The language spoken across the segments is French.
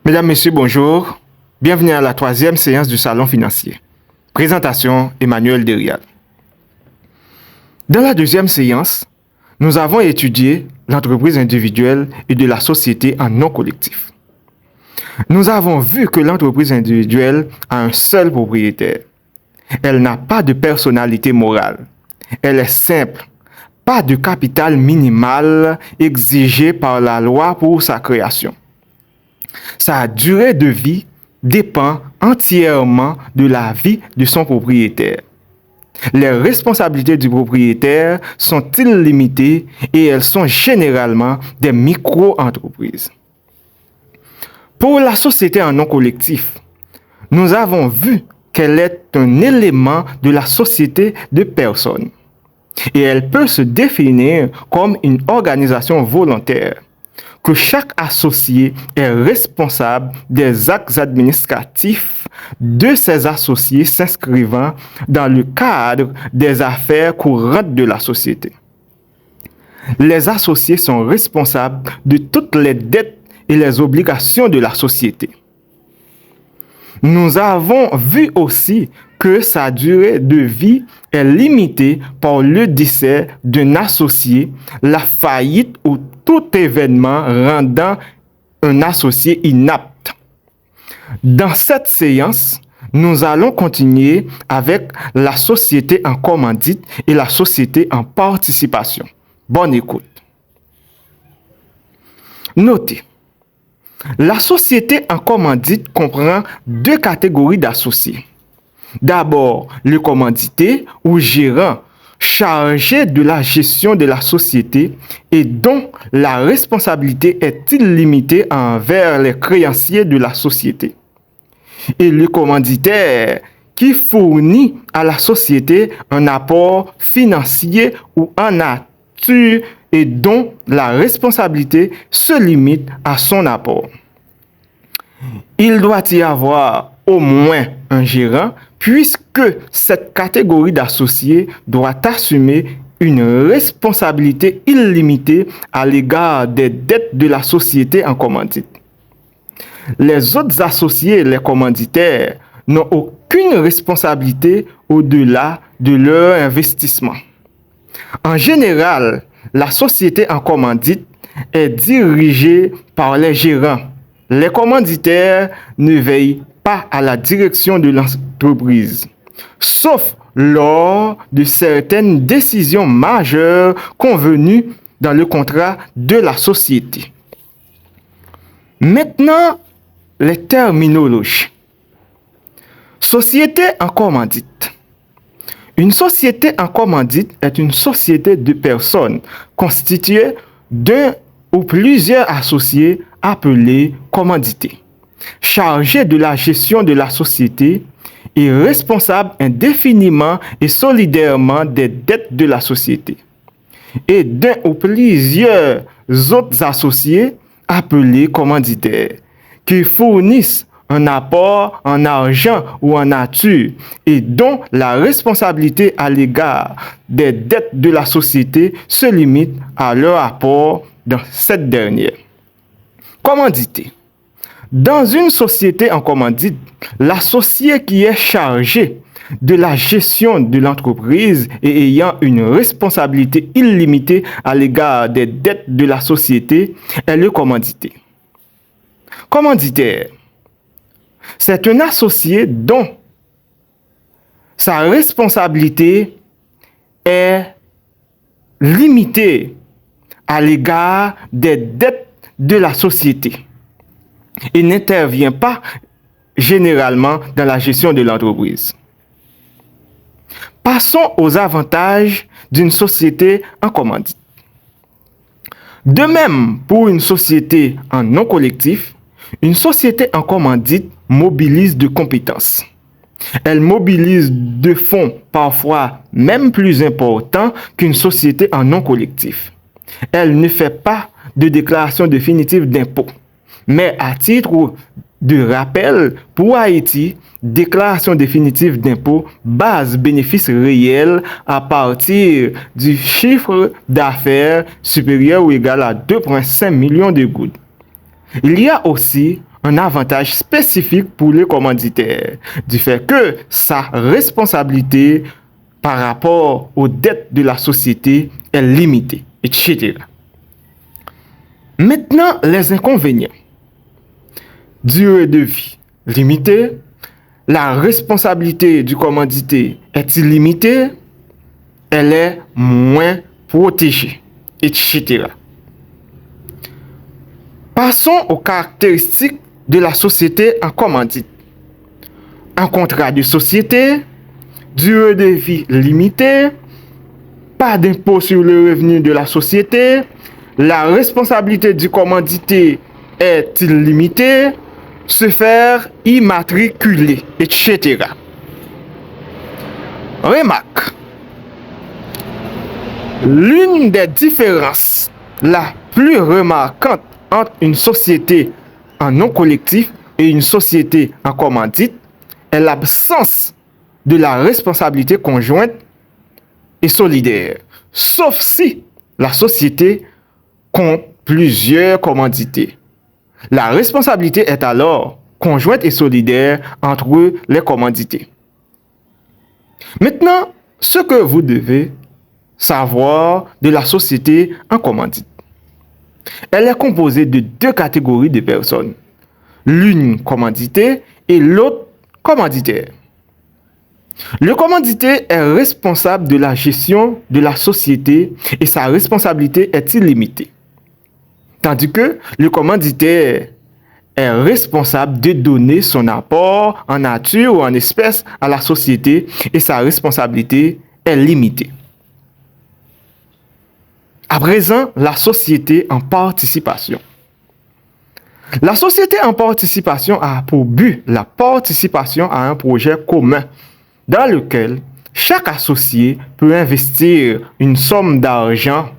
Mesdames, Messieurs, bonjour. Bienvenue à la troisième séance du Salon financier. Présentation, Emmanuel Derial. Dans la deuxième séance, nous avons étudié l'entreprise individuelle et de la société en non collectif. Nous avons vu que l'entreprise individuelle a un seul propriétaire. Elle n'a pas de personnalité morale. Elle est simple. Pas de capital minimal exigé par la loi pour sa création. Sa durée de vie dépend entièrement de la vie de son propriétaire. Les responsabilités du propriétaire sont illimitées et elles sont généralement des micro-entreprises. Pour la société en non collectif, nous avons vu qu'elle est un élément de la société de personnes et elle peut se définir comme une organisation volontaire, que chaque associé est responsable des actes administratifs de ses associés s'inscrivant dans le cadre des affaires courantes de la société. Les associés sont responsables de toutes les dettes et les obligations de la société. Nous avons vu aussi que sa durée de vie est limitée par le décès d'un associé, la faillite ou tout événement rendant un associé inapte. Dans cette séance, nous allons continuer avec la société en commandite et la société en participation. Bonne écoute. Notez, la société en commandite comprend deux catégories d'associés. D'abord, le commandité ou gérant chargé de la gestion de la société et dont la responsabilité est illimitée envers les créanciers de la société. Et le commanditaire qui fournit à la société un apport financier ou en nature et dont la responsabilité se limite à son apport. Il doit y avoir au moins un gérant puisque cette catégorie d'associés doit assumer une responsabilité illimitée à l'égard des dettes de la société en commandite. Les autres associés, les commanditaires, n'ont aucune responsabilité au-delà de leur investissement. En général, la société en commandite est dirigée par les gérants. Les commanditaires ne veillent pas à la direction de l'entreprise, sauf lors de certaines décisions majeures convenues dans le contrat de la société. Maintenant, les terminologies. Société en commandite. Une société en commandite est une société de personnes constituée d'un ou plusieurs associés appelés commandités, chargés de la gestion de la société et responsables indéfiniment et solidairement des dettes de la société, et d'un ou plusieurs autres associés appelés commanditaires, qui fournissent un apport en argent ou en nature et dont la responsabilité à l'égard des dettes de la société se limite à leur apport dans cette dernière. Commandité. Dans une société en commandite, l'associé qui est chargé de la gestion de l'entreprise et ayant une responsabilité illimitée à l'égard des dettes de la société est le commandité. Commanditaire. C'est un associé dont sa responsabilité est limitée à l'égard des dettes de la société et n'intervient pas généralement dans la gestion de l'entreprise. Passons aux avantages d'une société en commandite. De même, pour une société en non collectif, une société en commandite mobilise de compétences. Elle mobilise de fonds parfois même plus importants qu'une société en non collectif. Elle ne fait pas de déclaration définitive d'impôt. Mais à titre de rappel, pour Haïti, déclaration définitive d'impôt base bénéfice réel à partir du chiffre d'affaires supérieur ou égal à 2,5 millions de gouttes. Il y a aussi un avantage spécifique pour le commanditaire, du fait que sa responsabilité par rapport aux dettes de la société est limitée, etc. Maintenant, les inconvénients. Durée de vie limitée. La responsabilité du commandité est illimitée. Elle est moins protégée, etc. Passons aux caractéristiques de la société en commandite. Un contrat de société, durée de vie limitée, pas d'impôt sur le revenu de la société, la responsabilité du commandité est illimitée, se faire immatriculer, etc. Remarque. L'une des différences la plus remarquante entre une société en non collectif et une société en commandite est l'absence de la responsabilité conjointe et solidaire, sauf si la société compte plusieurs commandités. La responsabilité est alors conjointe et solidaire entre les commandités. Maintenant, ce que vous devez savoir de la société en commandite. Elle est composée de deux catégories de personnes, l'une commanditée et l'autre commanditaire. Le commanditaire est responsable de la gestion de la société et sa responsabilité est illimitée. Tandis que le commanditaire est responsable de donner son apport en nature ou en espèces à la société et sa responsabilité est limitée. À présent, la société en participation. La société en participation a pour but la participation à un projet commun dans lequel chaque associé peut investir une somme d'argent.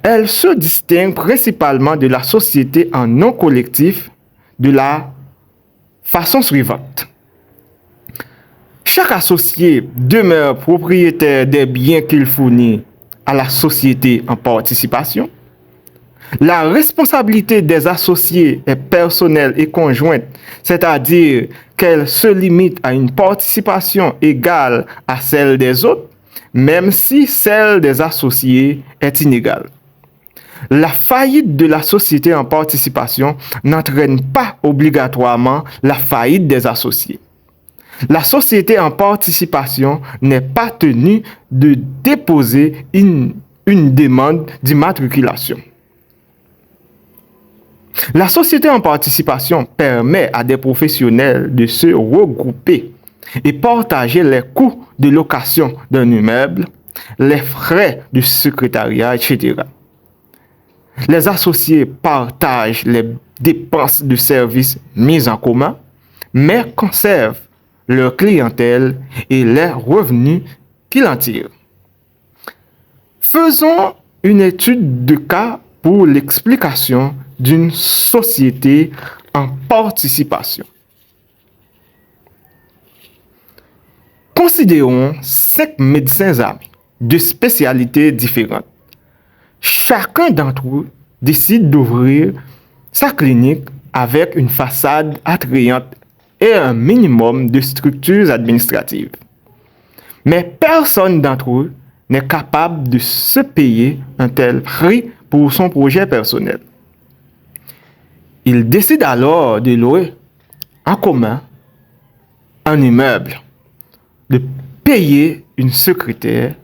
Elle se distingue principalement de la société en non collectif de la façon suivante. Chaque associé demeure propriétaire des biens qu'il fournit à la société en participation. La responsabilité des associés est personnelle et conjointe, c'est-à-dire qu'elle se limite à une participation égale à celle des autres, même si celle des associés est inégale. La faillite de la société en participation n'entraîne pas obligatoirement la faillite des associés. La société en participation n'est pas tenue de déposer une demande d'immatriculation. La société en participation permet à des professionnels de se regrouper et partager les coûts de location d'un immeuble, les frais de secrétariat, etc. Les associés partagent les dépenses de services mises en commun, mais conservent leur clientèle et les revenus qu'ils en tirent. Faisons une étude de cas pour l'explication d'une société en participation. Considérons 5 médecins amis de spécialités différentes. Chacun d'entre eux décide d'ouvrir sa clinique avec une façade attrayante et un minimum de structures administratives. Mais personne d'entre eux n'est capable de se payer un tel prix pour son projet personnel. Ils décident alors de louer en commun un immeuble, de payer une secrétaire,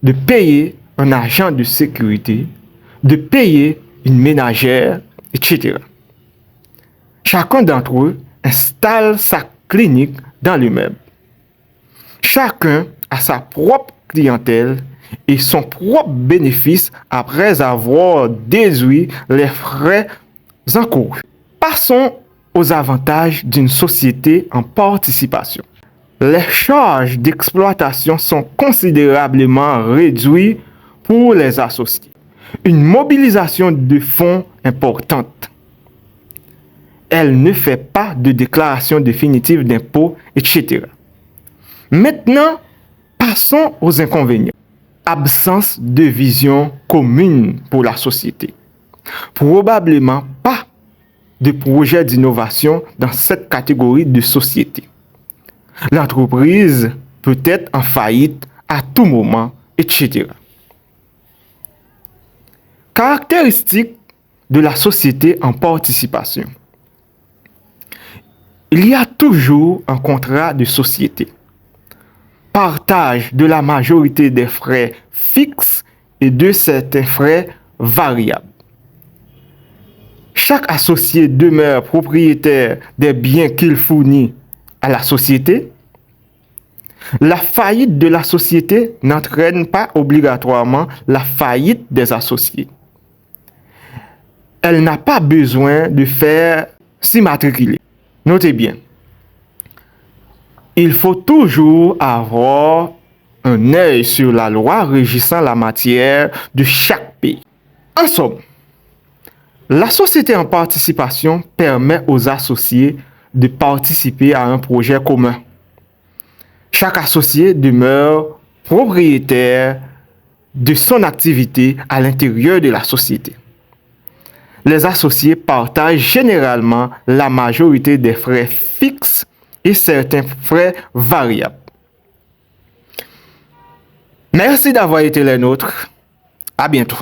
de payer un agent de sécurité, de payer une ménagère, etc. Chacun d'entre eux installe sa clinique dans l'immeuble. Chacun a sa propre clientèle et son propre bénéfice après avoir déduit les frais encourus. Passons aux avantages d'une société en participation. Les charges d'exploitation sont considérablement réduites pour les associés. Une mobilisation de fonds importante. Elle ne fait pas de déclaration définitive d'impôts, etc. Maintenant, passons aux inconvénients. Absence de vision commune pour la société. Probablement pas de projets d'innovation dans cette catégorie de société. L'entreprise peut être en faillite à tout moment, etc. Caractéristiques de la société en participation. Il y a toujours un contrat de société. Partage de la majorité des frais fixes et de certains frais variables. Chaque associé demeure propriétaire des biens qu'il fournit à la société. La faillite de la société n'entraîne pas obligatoirement la faillite des associés. Elle n'a pas besoin de faire s'immatriculer. Notez bien, il faut toujours avoir un œil sur la loi régissant la matière de chaque pays. En somme, la société en participation permet aux associés de participer à un projet commun. Chaque associé demeure propriétaire de son activité à l'intérieur de la société. Les associés partagent généralement la majorité des frais fixes et certains frais variables. Merci d'avoir été les nôtres. À bientôt.